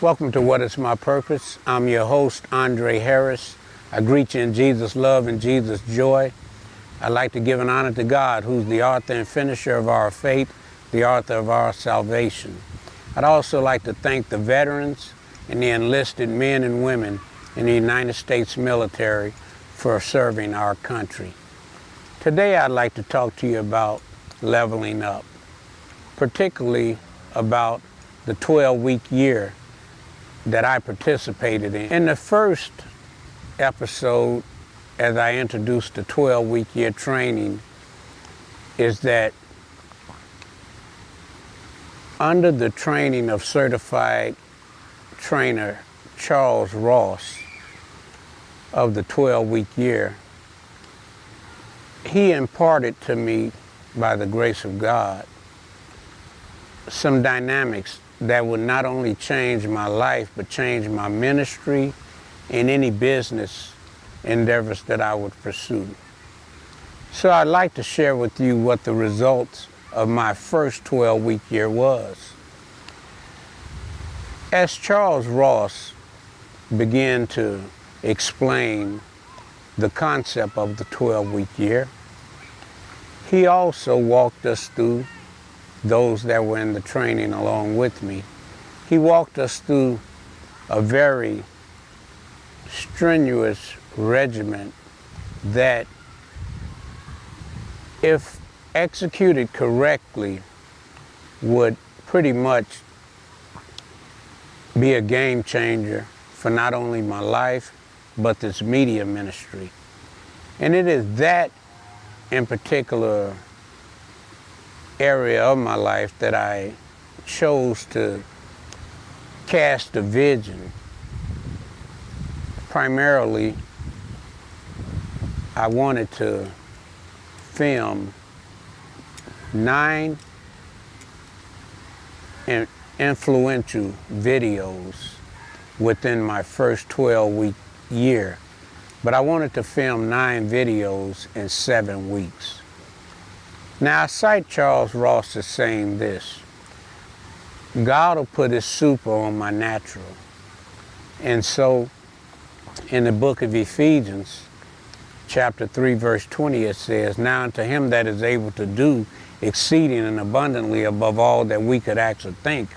Welcome to What Is My Purpose. I'm your host, Andre Harris. I greet you in Jesus' love and Jesus' joy. I'd like to give an honor to God, who's the author and finisher of our faith, the author of our salvation. I'd also like to thank the veterans and the enlisted men and women in the United States military for serving our country. Today I'd like to talk to you about leveling up, particularly about the 12-week year that I participated in. In the first episode, as I introduced the 12-week year training, is that under the training of certified trainer Charles Ross of the 12-week year, he imparted to me, by the grace of God, some dynamics that would not only change my life, but change my ministry and any business endeavors that I would pursue. So I'd like to share with you what the results of my first 12-week year was. As Charles Ross began to explain the concept of the 12-week year, he also walked us through, those that were in the training along with me, he walked us through a very strenuous regimen that, if executed correctly, would pretty much be a game changer for not only my life, but this media ministry. And it is that in particular area of my life that I chose to cast a vision. Primarily, I wanted to film 9 influential videos within my first 12-week year. But I wanted to film 9 videos in 7 weeks. Now, I cite Charles Ross as saying this: God will put his super on my natural. And so, in the book of Ephesians, chapter 3, verse 20, it says, "Now unto him that is able to do exceeding and abundantly above all that we could ask or think,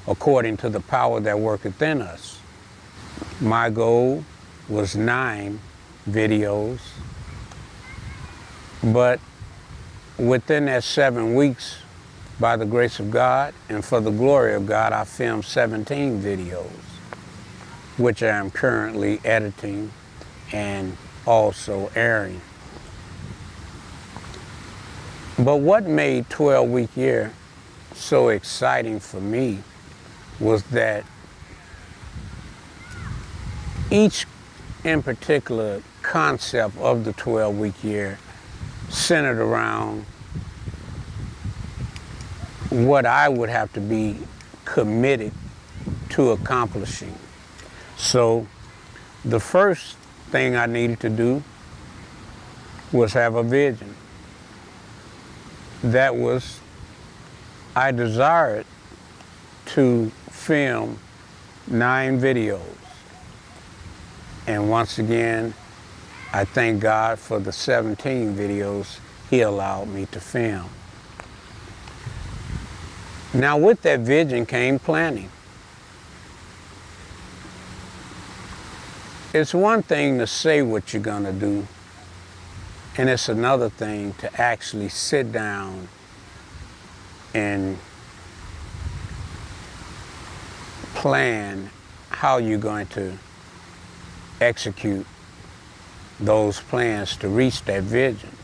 according to the power that worketh in us." My goal was 9 videos, but within that 7 weeks, by the grace of God and for the glory of God, I filmed 17 videos, which I am currently editing and also airing. But what made 12-week year so exciting for me was that each in particular concept of the 12-week year centered around what I would have to be committed to accomplishing. So the first thing I needed to do was have a vision. That was, I desired to film 9 videos. And once again, I thank God for the 17 videos he allowed me to film. Now, with that vision came planning. It's one thing to say what you're gonna do, and it's another thing to actually sit down and plan how you're going to execute those plans to reach that vision.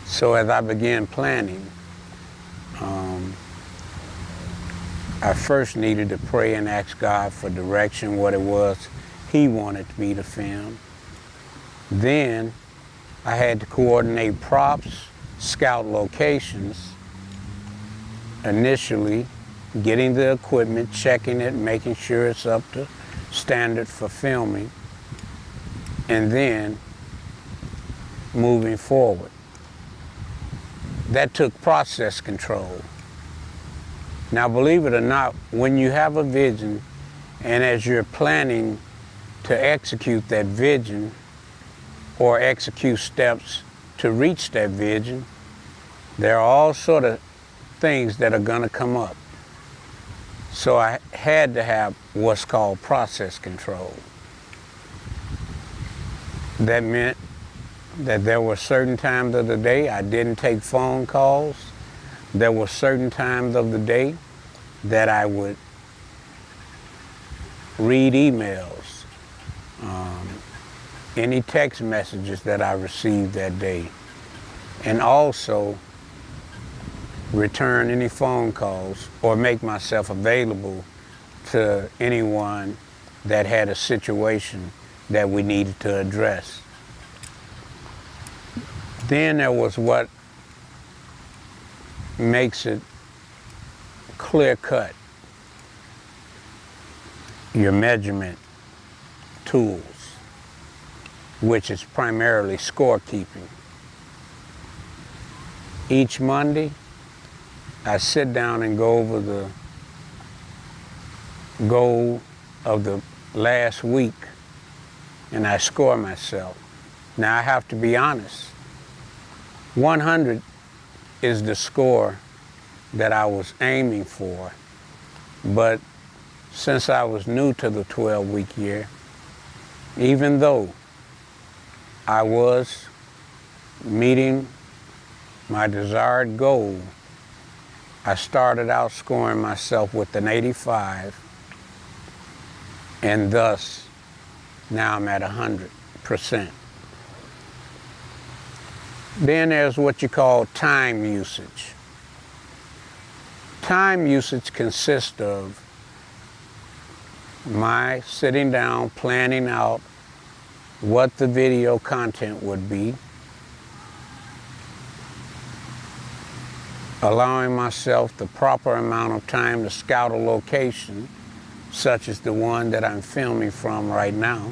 So as I began planning, I first needed to pray and ask God for direction, what it was he wanted me to film. Then I had to coordinate props, scout locations, initially getting the equipment, checking it, making sure it's up to standard for filming, and then moving forward. That took process control. Now, believe it or not, when you have a vision and as you're planning to execute that vision or execute steps to reach that vision, there are all sort of things that are going to come up. So I had to have what's called process control. That meant that there were certain times of the day I didn't take phone calls. There were certain times of the day that I would read emails, any text messages that I received that day, and also return any phone calls or make myself available to anyone that had a situation that we needed to address. Then there was what makes it clear-cut, your measurement tools, which is primarily scorekeeping. Each Monday, I sit down and go over the goal of the last week, and I score myself. Now, I have to be honest. 100 is the score that I was aiming for, but since I was new to the 12-week year, even though I was meeting my desired goal, I started out scoring myself with an 85, and thus now I'm at 100%. Then there's what you call time usage. Time usage consists of my sitting down, planning out what the video content would be, allowing myself the proper amount of time to scout a location, such as the one that I'm filming from right now,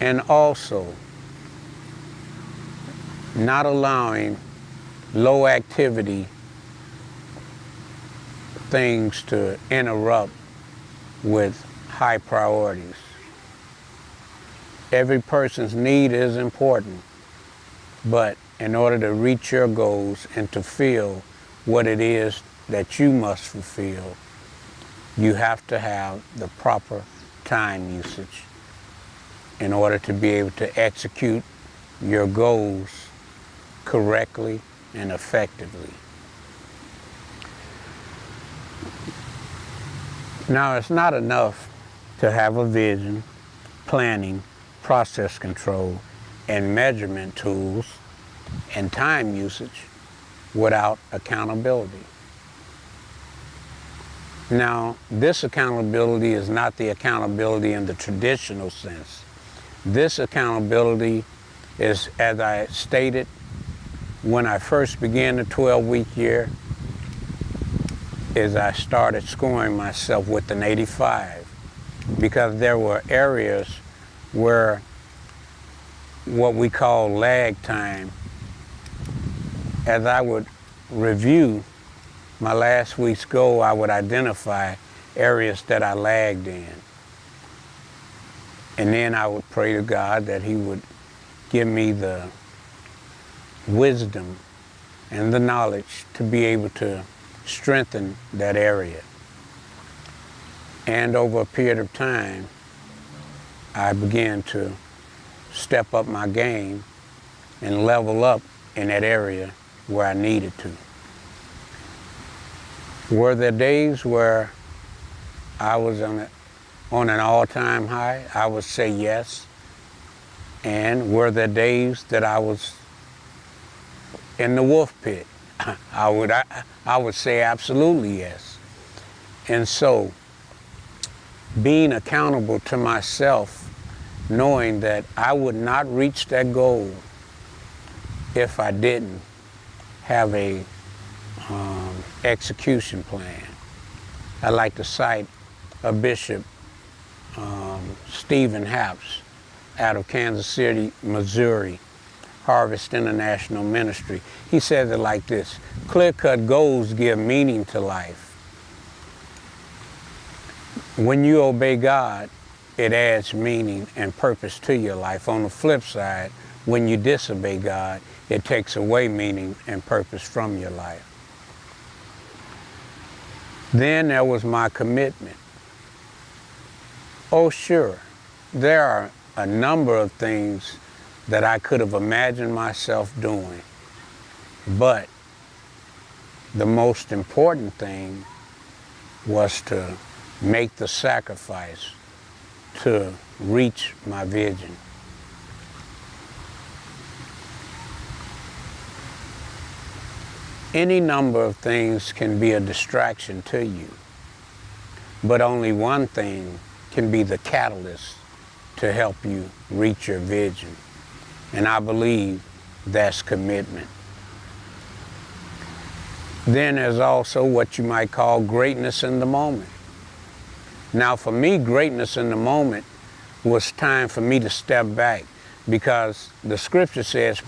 and also not allowing low activity things to interrupt with high priorities. Every person's need is important, but in order to reach your goals and to feel what it is that you must fulfill, you have to have the proper time usage in order to be able to execute your goals correctly and effectively. Now, it's not enough to have a vision, planning, process control, and measurement tools and time usage without accountability. Now, this accountability is not the accountability in the traditional sense. This accountability is, as I stated, when I first began the 12-week year, is I started scoring myself with an 85, because there were areas where what we call lag time, as I would review my last week's goal, I would identify areas that I lagged in. And then I would pray to God that He would give me the wisdom and the knowledge to be able to strengthen that area. And over a period of time, I began to step up my game and level up in that area where I needed to. Were there days where I was on an all-time high? I would say yes. And were there days that I was in the wolf pit? I would say absolutely yes. And so, being accountable to myself, knowing that I would not reach that goal if I didn't have a execution plan. I like to cite a bishop, Stephen Haps, out of Kansas City, Missouri, Harvest International Ministry. He says it like this: clear-cut goals give meaning to life. When you obey God, it adds meaning and purpose to your life. On the flip side, when you disobey God, it takes away meaning and purpose from your life. Then there was my commitment. Oh, sure, there are a number of things that I could have imagined myself doing, but the most important thing was to make the sacrifice to reach my vision. Any number of things can be a distraction to you, but only one thing can be the catalyst to help you reach your vision. And I believe that's commitment. Then there's also what you might call greatness in the moment. Now for me, greatness in the moment was time for me to step back, because the scripture says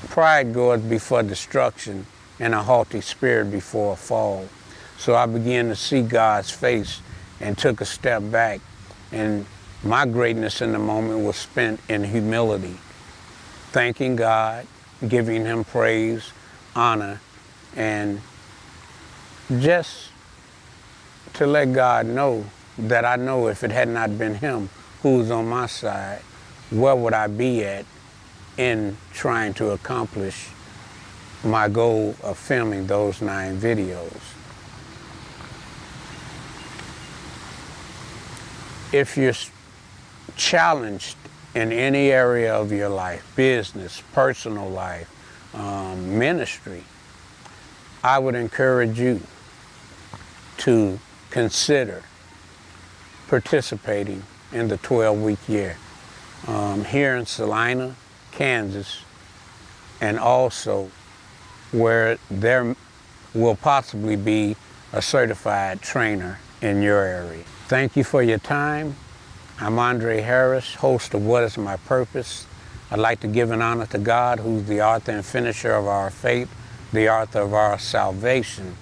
pride goeth before destruction and a haughty spirit before a fall. So I began to see God's face and took a step back, and my greatness in the moment was spent in humility, thanking God, giving him praise, honor, and just to let God know that I know if it had not been him who was on my side, where would I be at in trying to accomplish my goal of filming those 9 videos. If you're challenged in any area of your life, business, personal life, ministry, I would encourage you to consider participating in the 12-week year here in Salina, Kansas, and also where there will possibly be a certified trainer in your area. Thank you for your time. I'm Andre Harris, host of What Is My Purpose? I'd like to give an honor to God, who's the author and finisher of our faith, the author of our salvation,